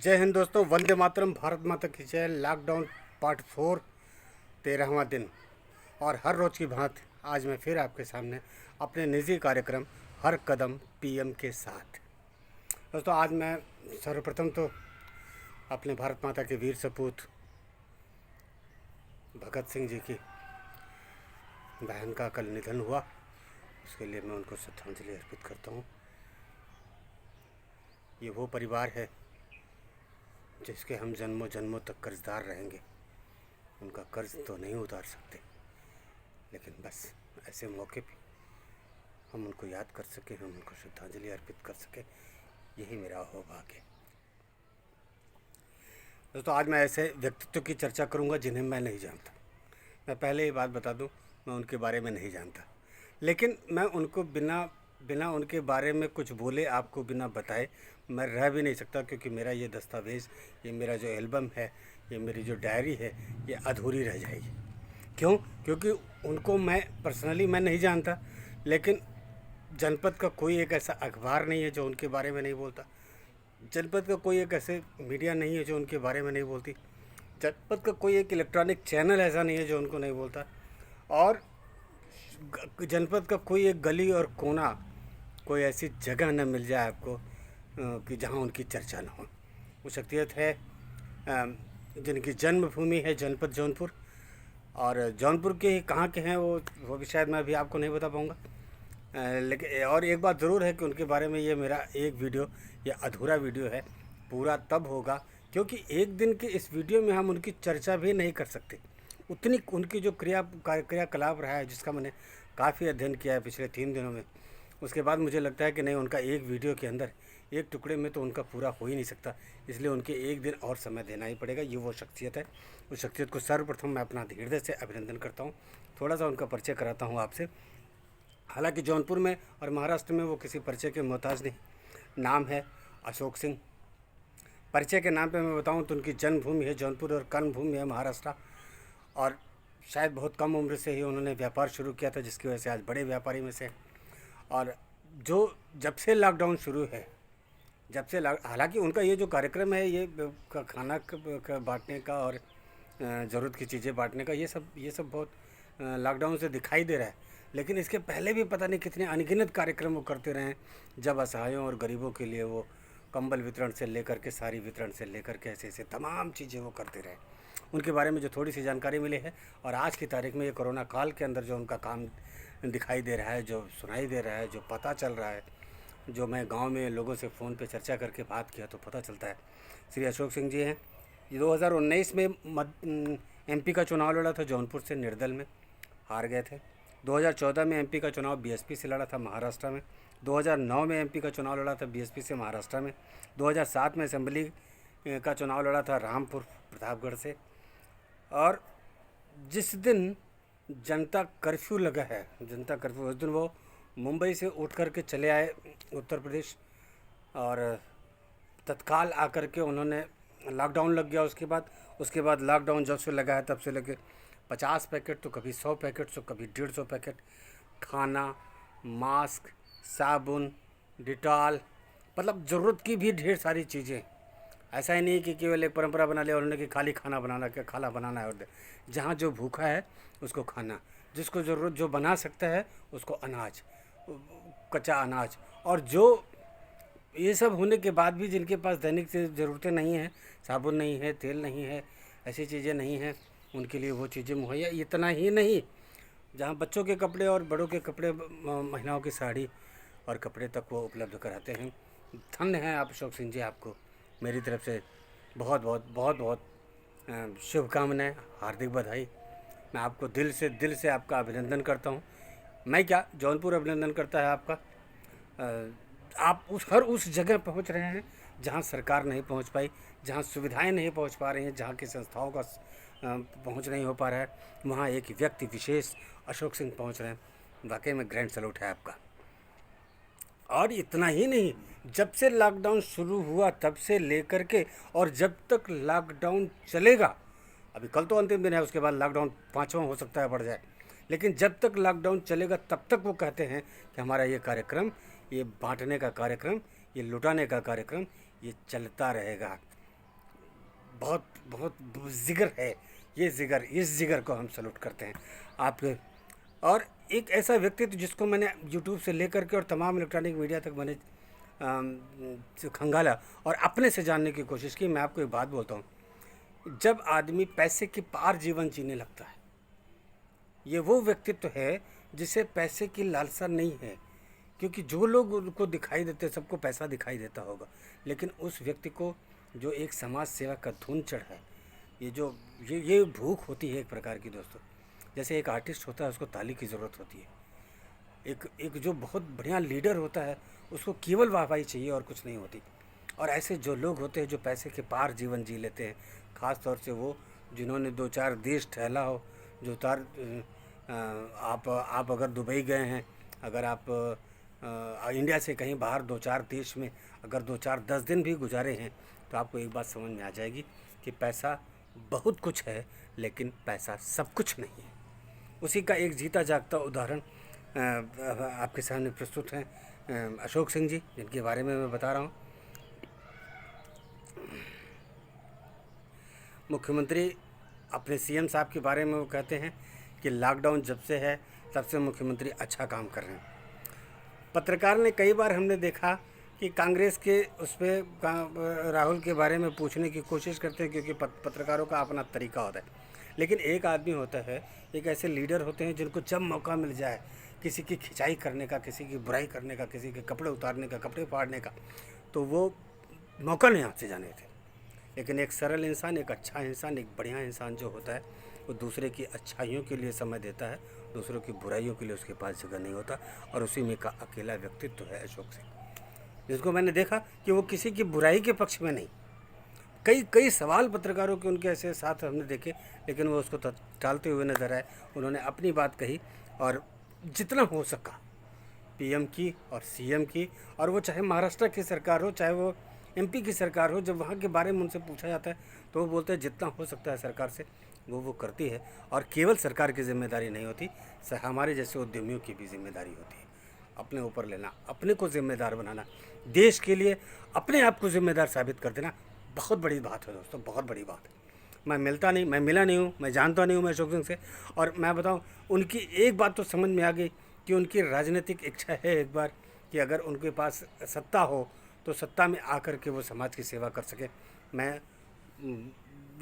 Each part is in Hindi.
जय हिंद दोस्तों, वंदे मातरम, भारत माता की जय। लॉकडाउन पार्ट 4 13वां दिन और हर रोज़ की भांति आज मैं फिर आपके सामने अपने निजी कार्यक्रम हर कदम पीएम के साथ। दोस्तों आज मैं सर्वप्रथम तो अपने भारत माता के वीर सपूत भगत सिंह जी की बहन का कल निधन हुआ, उसके लिए मैं उनको श्रद्धांजलि अर्पित करता हूँ। ये वो परिवार है जिसके हम जन्मों जन्मों तक कर्जदार रहेंगे। उनका कर्ज तो नहीं उतार सकते, लेकिन बस ऐसे मौके पे हम उनको याद कर सकें, हम उनको श्रद्धांजलि अर्पित कर सकें, यही मेरा अहोभाग्य है। दोस्तों आज मैं ऐसे व्यक्तित्व की चर्चा करूंगा जिन्हें मैं नहीं जानता। मैं पहले ही बात बता दूं, मैं उनके बारे में नहीं जानता, लेकिन मैं उनको बिना उनके बारे में कुछ बोले, आपको बिना बताए मैं रह भी नहीं सकता, क्योंकि मेरा ये दस्तावेज़, ये मेरा जो एल्बम है, ये मेरी जो डायरी है, ये अधूरी रह जाएगी। क्यों? क्योंकि उनको मैं पर्सनली मैं नहीं जानता, लेकिन जनपद का कोई एक ऐसा अखबार नहीं है जो उनके बारे में नहीं बोलता। जनपद का कोई एक ऐसे मीडिया नहीं है जो उनके बारे में नहीं बोलती। जनपद का कोई एक इलेक्ट्रॉनिक चैनल ऐसा नहीं है जो उनको नहीं बोलता। और जनपद का कोई एक गली और कोना, कोई ऐसी जगह न मिल जाए आपको कि जहां उनकी चर्चा न हो। वो शख्सियत है जिनकी जन्मभूमि है जनपद जौनपुर, और जौनपुर के कहाँ के हैं वो भी शायद मैं अभी आपको नहीं बता पाऊँगा। लेकिन और एक बात ज़रूर है कि उनके बारे में ये मेरा एक वीडियो, ये अधूरा वीडियो है, पूरा तब होगा क्योंकि एक दिन के इस वीडियो में हम उनकी चर्चा भी नहीं कर सकते। उतनी उनकी जो क्रियाकलाप रहा है, जिसका मैंने काफ़ी अध्ययन किया है पिछले 3 दिनों में, उसके बाद मुझे लगता है कि नहीं, उनका एक वीडियो के अंदर, एक टुकड़े में तो उनका पूरा हो ही नहीं सकता, इसलिए उनके एक दिन और समय देना ही पड़ेगा। ये वो शख्सियत है। उस शख्सियत को सर्वप्रथम मैं अपना हृदय से अभिनंदन करता हूँ। थोड़ा सा उनका परिचय कराता हूँ आपसे। हालांकि जौनपुर में और महाराष्ट्र में वो किसी परिचय के मोहताज नहीं। नाम है अशोक सिंह। परिचय के नाम पे मैं बताऊं तो उनकी जन्मभूमि है जौनपुर और कर्मभूमि है महाराष्ट्र। और शायद बहुत कम उम्र से ही उन्होंने व्यापार शुरू किया था, जिसकी वजह से आज बड़े व्यापारी में से। और जो जब से लॉकडाउन शुरू है, जब से हालांकि उनका ये जो कार्यक्रम है, ये खाना बांटने का और ज़रूरत की चीज़ें बांटने का, ये सब बहुत लॉकडाउन से दिखाई दे रहा है। लेकिन इसके पहले भी पता नहीं कितने अनगिनत कार्यक्रम वो करते रहे हैं, जब असहायों और गरीबों के लिए वो कंबल वितरण से लेकर के साड़ी वितरण से लेकर के ऐसे तमाम चीज़ें वो करते रहे। उनके बारे में जो थोड़ी सी जानकारी मिली है, और आज की तारीख में ये कोरोना काल के अंदर जो उनका काम दिखाई दे रहा है, जो सुनाई दे रहा है, जो पता चल रहा है, जो मैं गांव में लोगों से फ़ोन पे चर्चा करके बात किया तो पता चलता है। श्री अशोक सिंह जी हैं। ये 2019 में एमपी का चुनाव लड़ा था, जौनपुर से निर्दल में हार गए थे। 2014 में एमपी का चुनाव बीएसपी से लड़ा था महाराष्ट्र में। 2009 में एमपी का चुनाव लड़ा था बीएसपी से महाराष्ट्र में। 2007 में असेंबली का चुनाव लड़ा था रामपुर प्रतापगढ़ से। और जिस दिन जनता कर्फ्यू लगा है, जनता कर्फ्यू, उस दिन वो मुंबई से उठ कर के चले आए उत्तर प्रदेश, और तत्काल आकर के उन्होंने, लॉकडाउन लग गया उसके बाद लॉकडाउन जब से लगा है तब से लेके 50 पैकेट तो कभी 100 पैकेट तो कभी 150 पैकेट खाना, मास्क, साबुन, डिटॉल, मतलब ज़रूरत की भी ढेर सारी चीज़ें। ऐसा ही नहीं कि केवल एक परंपरा बना लिया उन्होंने कि खाली खाना बनाना है, और जहाँ जो भूखा है उसको खाना, जिसको ज़रूरत जो बना सकता है उसको अनाज, कच्चा अनाज। और जो ये सब होने के बाद भी जिनके पास दैनिक से ज़रूरतें नहीं हैं, साबुन नहीं है, तेल नहीं है, ऐसी चीज़ें नहीं हैं, उनके लिए वो चीज़ें मुहैया। इतना ही नहीं, जहाँ बच्चों के कपड़े और बड़ों के कपड़े, महिलाओं की साड़ी और कपड़े तक वो उपलब्ध कराते हैं। धन्य हैं आप अशोक सिंह जी, आपको मेरी तरफ से बहुत बहुत बहुत बहुत शुभकामनाएं, हार्दिक बधाई। मैं आपको दिल से आपका अभिनंदन करता हूँ। मैं क्या, जौनपुर अभिनंदन करता है आपका। आप हर उस जगह पहुँच रहे हैं जहाँ सरकार नहीं पहुँच पाई, जहाँ सुविधाएं नहीं पहुँच पा रही हैं, जहाँ की संस्थाओं का पहुँच नहीं हो पा रहा है, वहाँ एक व्यक्ति विशेष अशोक सिंह पहुँच रहे हैं। वाकई में ग्रैंड सैल्यूट है आपका। और इतना ही नहीं, जब से लॉकडाउन शुरू हुआ तब से लेकर के और जब तक लॉकडाउन चलेगा, अभी कल तो अंतिम दिन है, उसके बाद लॉकडाउन 5वां हो सकता है बढ़ जाए, लेकिन जब तक लॉकडाउन चलेगा तब तक वो कहते हैं कि हमारा ये कार्यक्रम, ये बांटने का कार्यक्रम, ये लुटाने का कार्यक्रम, ये चलता रहेगा। बहुत बहुत जिगर है, ये जिगर, इस जिगर को हम सैल्यूट करते हैं आपके। और एक ऐसा व्यक्तित्व जिसको मैंने यूट्यूब से लेकर के और तमाम इलेक्ट्रॉनिक मीडिया तक मैंने खंगाला और अपने से जानने की कोशिश की। मैं आपको एक बात बोलता हूँ, जब आदमी पैसे के पार जीवन जीने लगता है, ये वो व्यक्तित्व है जिसे पैसे की लालसा नहीं है। क्योंकि जो लोग उनको दिखाई देते, सबको पैसा दिखाई देता होगा, लेकिन उस व्यक्ति को जो एक समाज सेवा का धुन चढ़ा है, ये जो ये भूख होती है एक प्रकार की दोस्तों। जैसे एक आर्टिस्ट होता है, उसको ताली की ज़रूरत होती है। एक एक जो बहुत बढ़िया लीडर होता है, उसको केवल वाहवाही चाहिए और कुछ नहीं होती। और ऐसे जो लोग होते हैं जो पैसे के पार जीवन जी लेते हैं, ख़ास तौर से वो जिन्होंने 2-4 देश टहला हो, जो आप अगर दुबई गए हैं, अगर आप इंडिया से कहीं बाहर 2-4 देश में अगर 2-4-10 दिन भी गुजारे हैं, तो आपको एक बात समझ में आ जाएगी कि पैसा बहुत कुछ है, लेकिन पैसा सब कुछ नहीं है। उसी का एक जीता जागता उदाहरण आपके सामने प्रस्तुत हैं अशोक सिंह जी, जिनके बारे में मैं बता रहा हूँ। मुख्यमंत्री अपने सीएम साहब के बारे में वो कहते हैं कि लॉकडाउन जब से है तब से मुख्यमंत्री अच्छा काम कर रहे हैं। पत्रकार ने कई बार हमने देखा कि कांग्रेस के उस पर राहुल के बारे में पूछने की कोशिश करते हैं, क्योंकि पत्रकारों का अपना तरीका होता है। लेकिन एक आदमी होता है, एक ऐसे लीडर होते हैं जिनको जब मौका मिल जाए किसी की खिंचाई करने का, किसी की बुराई करने का, किसी के कपड़े उतारने का, कपड़े फाड़ने का, तो वो मौका नहीं हाथ से जाने थे। लेकिन एक सरल इंसान, एक अच्छा इंसान, एक बढ़िया इंसान जो होता है, वो दूसरे की अच्छाइयों के लिए समय देता है, दूसरों की बुराइयों के लिए उसके पास जगह नहीं होता। और उसी में का अकेला व्यक्तित्व है अशोक सिंह, जिसको मैंने देखा कि वो किसी की बुराई के पक्ष में नहीं। कई कई सवाल पत्रकारों के उनके ऐसे साथ हमने देखे, लेकिन वो उसको टालते हुए नजर आए। उन्होंने अपनी बात कही और जितना हो सका पीएम की और सीएम की, और वो चाहे महाराष्ट्र की सरकार हो, चाहे वो एमपी की सरकार हो, जब वहाँ के बारे में उनसे पूछा जाता है तो वो बोलते हैं जितना हो सकता है सरकार से वो करती है। और केवल सरकार की जिम्मेदारी नहीं होती, हमारे जैसे उद्यमियों की भी जिम्मेदारी होती है। अपने ऊपर लेना, अपने को जिम्मेदार बनाना, देश के लिए अपने आप को जिम्मेदार साबित कर देना, बहुत बड़ी बात है दोस्तों, बहुत बड़ी बात है। मैं मिला नहीं हूँ, मैं जानता नहीं हूँ मैं अशोक सिंह से। और मैं बताऊँ, उनकी एक बात तो समझ में आ गई कि उनकी राजनीतिक इच्छा है एक बार कि अगर उनके पास सत्ता हो तो सत्ता में आकर के वो समाज की सेवा कर सके। मैं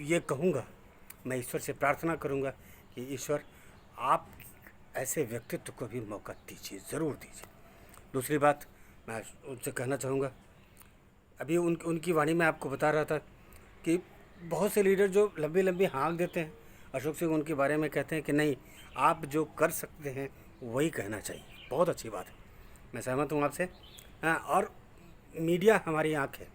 ये कहूँगा, मैं ईश्वर से प्रार्थना करूँगा कि ईश्वर आप ऐसे व्यक्तित्व को भी मौका दीजिए, ज़रूर दीजिए। दूसरी बात मैं उनसे कहना चाहूँगा, अभी उनकी वाणी में आपको बता रहा था कि बहुत से लीडर जो लंबी लंबी हाँक देते हैं, अशोक सिंह उनके बारे में कहते हैं कि नहीं, आप जो कर सकते हैं वही कहना चाहिए। बहुत अच्छी बात है, मैं सहमत हूँ आपसे। हाँ, और मीडिया हमारी आँख है।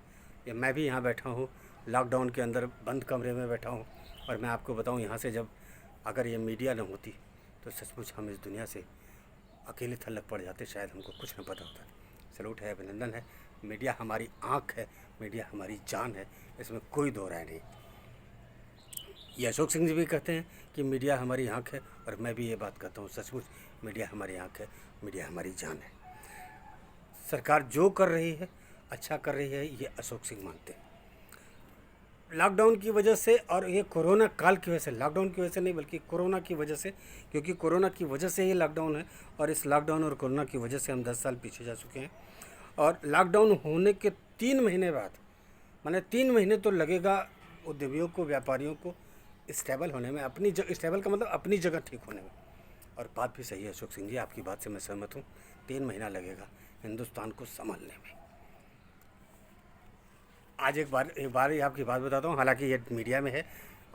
ये मैं भी यहाँ बैठा हूँ, लॉकडाउन के अंदर बंद कमरे में बैठा हूँ, और मैं आपको बताऊँ, यहाँ से जब अगर ये मीडिया न होती तो सचमुच हम इस दुनिया से अकेले थलग पड़ जाते, शायद हमको कुछ न पता होता। सैल्यूट है, अभिनंदन है। मीडिया हमारी आँख है, मीडिया हमारी जान है, इसमें कोई दो राय नहीं। ये अशोक सिंह जी भी कहते हैं कि मीडिया हमारी आँख है, और मैं भी ये बात कहता हूँ, सचमुच मीडिया हमारी आँख है, मीडिया हमारी जान है। सरकार जो कर रही है अच्छा कर रही है, ये अशोक सिंह मानते हैं। लॉकडाउन की वजह से और ये कोरोना काल की वजह से, लॉकडाउन की वजह से नहीं बल्कि कोरोना की वजह से, क्योंकि कोरोना की वजह से ही लॉकडाउन है, और इस लॉकडाउन और कोरोना की वजह से हम 10 साल पीछे जा चुके हैं। और लॉकडाउन होने के 3 महीने बाद, माने 3 महीने तो लगेगा उद्यमियों को, व्यापारियों को स्टेबल होने में, अपनी स्टेबल का मतलब अपनी जगह ठीक होने में। और बात भी सही है अशोक सिंह जी, आपकी बात से मैं सहमत हूँ। 3 महीना लगेगा हिंदुस्तान को संभालने में। आज एक बार ही आपकी बात बताता हूँ, हालांकि ये मीडिया में है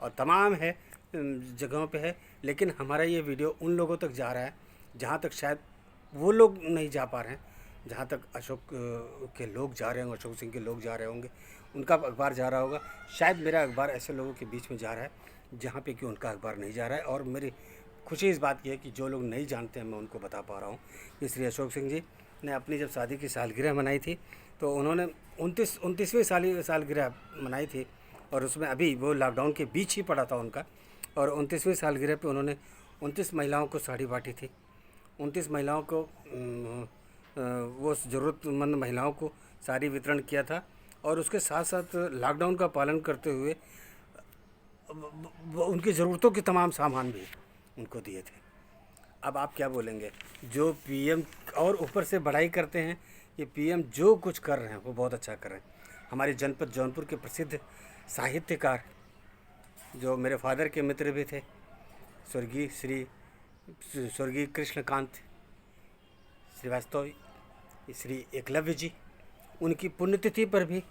और तमाम है जगहों पे है, लेकिन हमारा ये वीडियो उन लोगों तक जा रहा है जहाँ तक शायद वो लोग नहीं जा पा रहे हैं, जहाँ तक अशोक के लोग जा रहे होंगे, अशोक सिंह के लोग जा रहे होंगे, उनका अखबार जा रहा होगा। शायद मेरा अखबार ऐसे लोगों के बीच में जा रहा है जहाँ पे कि उनका अखबार नहीं जा रहा है। और मेरी खुशी इस बात की है कि जो लोग नहीं जानते हैं मैं उनको बता पा रहा हूँ। इसलिए अशोक सिंह जी ने अपनी जब शादी की सालगिरह मनाई थी तो उन्होंने 29वीं सालगिरह मनाई थी, और उसमें अभी वो लॉकडाउन के बीच ही पड़ा था उनका। और 29वीं सालगिरह पे उन्होंने 29 महिलाओं को साड़ी बांटी थी। 29 महिलाओं को वो ज़रूरतमंद महिलाओं को साड़ी वितरण किया था। और उसके साथ साथ लॉकडाउन का पालन करते हुए उनकी ज़रूरतों के तमाम सामान भी उनको दिए थे। अब आप क्या बोलेंगे? जो पीएम और ऊपर से बढ़ाई करते हैं, ये पीएम जो कुछ कर रहे हैं वो बहुत अच्छा कर रहे हैं। हमारे जनपद जौनपुर के प्रसिद्ध साहित्यकार जो मेरे फादर के मित्र भी थे, स्वर्गीय कृष्णकांत श्रीवास्तव, श्री एकलव्य जी, उनकी पुण्यतिथि पर भी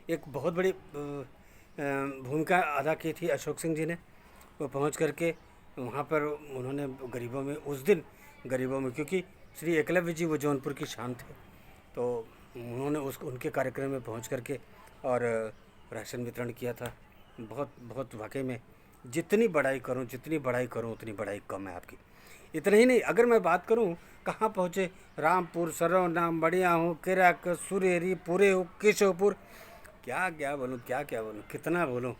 एक बहुत बड़ी भूमिका अदा की थी अशोक सिंह जी ने। वो पहुंच करके वहाँ पर उन्होंने गरीबों में उस दिन गरीबों में, क्योंकि श्री एकलव्य जी वो जौनपुर की शान थे, तो उन्होंने उनके कार्यक्रम में पहुंच करके और राशन वितरण किया था। बहुत बहुत वाकई में जितनी बड़ाई करूं उतनी बड़ाई कम है आपकी। इतना ही नहीं, अगर मैं बात करूं कहाँ पहुँचे, रामपुर, सरौना, बढ़िया हो, केराक, सुरेरी, पूरे हो, केशवपुर, क्या बोलूँ, क्या बोलूँ, कितना बोलूँ,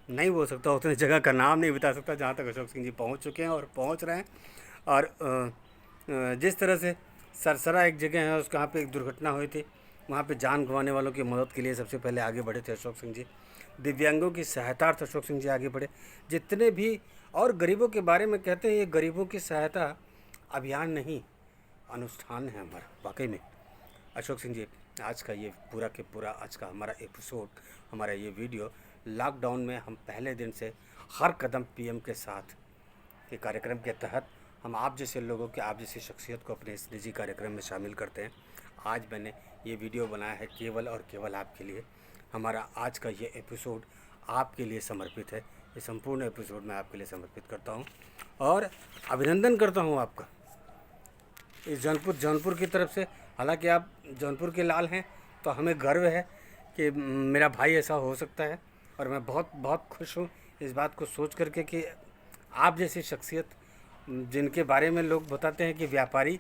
नहीं बोल सकता, उतनी जगह का नाम नहीं बता सकता जहाँ तक अशोक सिंह जी पहुँच चुके हैं और पहुँच रहे हैं। और जिस तरह से सरसरा एक जगह है, उस वहाँ पे एक दुर्घटना हुई थी, वहाँ पे जान गंवाने वालों की मदद के लिए सबसे पहले आगे बढ़े थे अशोक सिंह जी। दिव्यांगों की सहायतार्थ अशोक सिंह जी आगे बढ़े। जितने भी और गरीबों के बारे में कहते हैं, ये गरीबों की सहायता अभियान नहीं, अनुष्ठान है हमारा। वाकई में अशोक सिंह जी, आज का ये पूरा के पूरा आज का हमारा एपिसोड, हमारा ये वीडियो, लॉकडाउन में हम पहले दिन से हर कदम पीएम के साथ के कार्यक्रम के तहत हम आप जैसे लोगों के, आप जैसी शख्सियत को अपने इस निजी कार्यक्रम में शामिल करते हैं। आज मैंने ये वीडियो बनाया है केवल और केवल आपके लिए। हमारा आज का ये एपिसोड आपके लिए समर्पित है। ये संपूर्ण एपिसोड मैं आपके लिए समर्पित करता हूँ और अभिनंदन करता हूँ आपका इस जौनपुर की तरफ से। हालांकि आप जौनपुर के लाल हैं, तो हमें गर्व है कि मेरा भाई ऐसा हो सकता है, और मैं बहुत बहुत खुश हूँ इस बात को सोच करके कि आप जैसी शख्सियत, जिनके बारे में लोग बताते हैं कि व्यापारी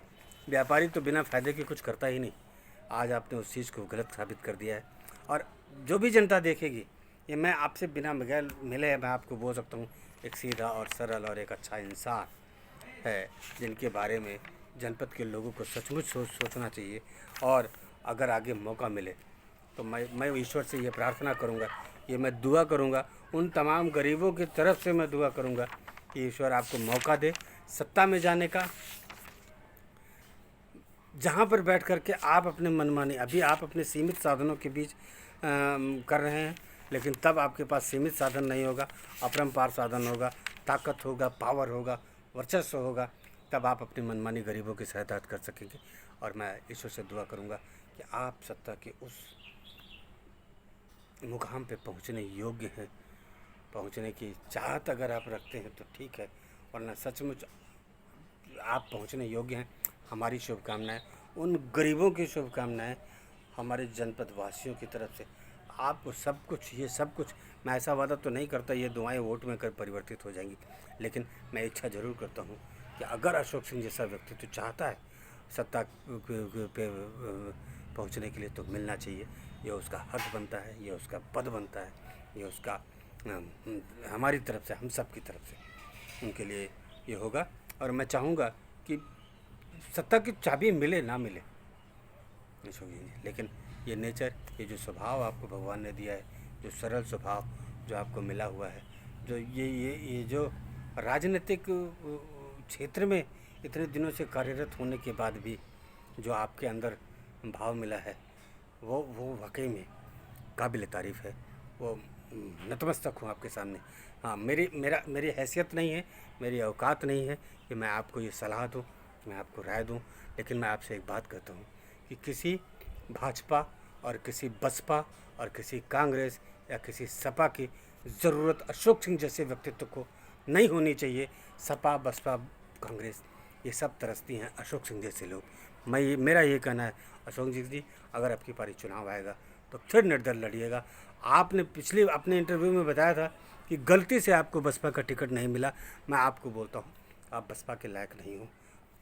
तो बिना फ़ायदे के कुछ करता ही नहीं, आज आपने उस चीज़ को गलत साबित कर दिया है। और जो भी जनता देखेगी, ये मैं आपसे बिना मिले मैं आपको बोल सकता हूँ, एक सीधा और सरल और एक अच्छा इंसान है, जिनके बारे में जनपद के लोगों को सचमुच सोचना चाहिए। और अगर आगे मौका मिले तो मैं ईश्वर से ये प्रार्थना करूँगा, ये मैं दुआ करूँगा, उन तमाम गरीबों की तरफ से मैं दुआ करूँगा कि ईश्वर आपको मौका दे सत्ता में जाने का, जहाँ पर बैठ कर के आप अपने मनमानी, अभी आप अपने सीमित साधनों के बीच कर रहे हैं, लेकिन तब आपके पास सीमित साधन नहीं होगा, अपरंपार साधन होगा, ताकत होगा, पावर होगा, वर्चस्व होगा, तब आप अपनी मनमानी गरीबों की सहायता कर सकेंगे। और मैं ईश्वर से दुआ करूंगा कि आप सत्ता के उस मुकाम पे पहुंचने योग्य हैं, पहुंचने की चाहत अगर आप रखते हैं तो ठीक है, वरना सचमुच आप पहुंचने योग्य हैं। हमारी शुभकामनाएं, उन गरीबों की शुभकामनाएं हमारे जनपद वासियों की तरफ से। आपको सब कुछ, ये सब कुछ, मैं ऐसा वादा तो नहीं करता ये दुआएं वोट में कर परिवर्तित हो जाएंगी, लेकिन मैं इच्छा ज़रूर करता हूँ कि अगर अशोक सिंह जैसा व्यक्तित्व चाहता है सत्ता पे पहुँचने के लिए, तो मिलना चाहिए। ये उसका हक बनता है, ये उसका पद बनता है, ये उसका हमारी तरफ से, हम सब की तरफ से उनके लिए ये होगा। और मैं चाहूँगा कि सत्ता की चाबी मिले ना मिले अशोक जी, लेकिन ये नेचर, ये जो स्वभाव आपको भगवान ने दिया है, जो सरल स्वभाव जो आपको मिला हुआ है, जो ये जो राजनीतिक क्षेत्र में इतने दिनों से कार्यरत होने के बाद भी जो आपके अंदर भाव मिला है, वो वाकई में काबिल तारीफ़ है। वो नतमस्तक हूँ आपके सामने। हाँ, मेरी हैसियत नहीं है, मेरी औकात नहीं है कि मैं आपको ये सलाह दूँ, मैं आपको राय दूँ, लेकिन मैं आपसे एक बात कहता हूँ कि किसी भाजपा और किसी बसपा और किसी कांग्रेस या किसी सपा की ज़रूरत अशोक सिंह जैसे व्यक्तित्व को नहीं होनी चाहिए। सपा, बसपा, कांग्रेस, ये सब तरसती हैं अशोक सिंह जैसे लोग। मेरा ये कहना है, अशोक जी, अगर आपकी पारी चुनाव आएगा तो फिर निर्दल लड़िएगा। आपने पिछले अपने इंटरव्यू में बताया था कि गलती से आपको बसपा का टिकट नहीं मिला। मैं आपको बोलता हूँ, आप बसपा के लायक नहीं हो।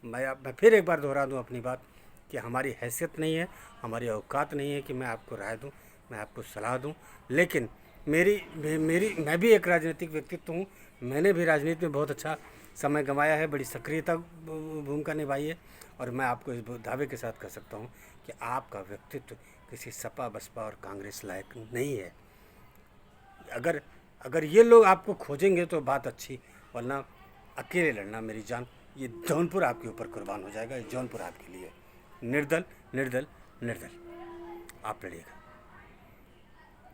मैं फिर एक बार दोहरा दूँ अपनी बात कि हमारी हैसियत नहीं है, हमारी औकात नहीं है कि मैं आपको राय दूँ, मैं आपको सलाह दूँ, लेकिन मैं भी एक राजनीतिक व्यक्तित्व हूँ। मैंने भी राजनीति में बहुत अच्छा समय गंवाया है, बड़ी सक्रियता भूमिका निभाई है, और मैं आपको इस दावे के साथ कह सकता हूँ कि आपका व्यक्तित्व किसी सपा, बसपा और कांग्रेस लायक नहीं है। अगर अगर ये लोग आपको खोजेंगे तो बात अच्छी, वरना अकेले लड़ना मेरी जान। ये जौनपुर आपके ऊपर कुर्बान हो जाएगा, ये जौनपुर आपके लिए। निर्दल निर्दल निर्दल आप लड़िएगा।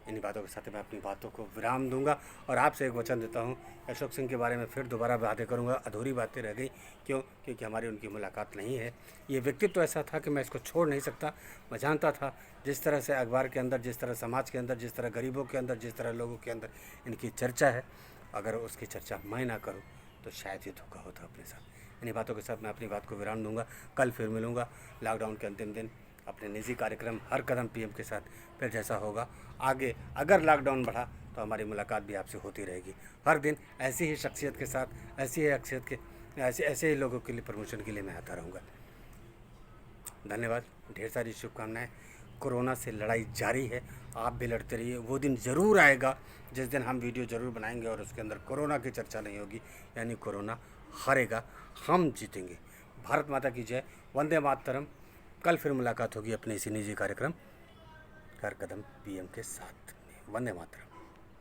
इन्हीं बातों के साथ मैं अपनी बातों को विराम दूंगा और आपसे एक वचन देता हूं, अशोक सिंह के बारे में फिर दोबारा बातें करूंगा। अधूरी बातें रह गई, क्यों? क्योंकि हमारी उनकी मुलाकात नहीं है। ये व्यक्तित्व तो ऐसा था कि मैं इसको छोड़ नहीं सकता। मैं जानता था जिस तरह से अखबार के अंदर, जिस तरह समाज के अंदर, जिस तरह गरीबों के अंदर, जिस तरह लोगों के अंदर इनकी चर्चा है, अगर उसकी चर्चा मैं ना करूँ तो शायद ये धोखा होता अपने साथ। इन्हीं बातों के साथ मैं अपनी बात को विराम दूंगा। कल फिर मिलूंगा लॉकडाउन के अंतिम दिन अपने निजी कार्यक्रम हर कदम पीएम के साथ। फिर जैसा होगा आगे, अगर लॉकडाउन बढ़ा तो हमारी मुलाकात भी आपसे होती रहेगी। हर दिन ऐसी ही शख्सियत के साथ, ऐसी ही शख्सियत के ऐसे ही लोगों के लिए प्रमोशन के लिए मैं आता रहूँगा। धन्यवाद, ढेर सारी शुभकामनाएं। कोरोना से लड़ाई जारी है, आप भी लड़ते रहिए। वो दिन ज़रूर आएगा जिस दिन हम वीडियो ज़रूर बनाएंगे और उसके अंदर कोरोना की चर्चा नहीं होगी, यानी कोरोना हारेगा, हम जीतेंगे। भारत माता की जय, वंदे मातरम। कल फिर मुलाकात होगी अपने इसी निजी कार्यक्रम हर कदम पीएम के साथ। वंदे मातरम।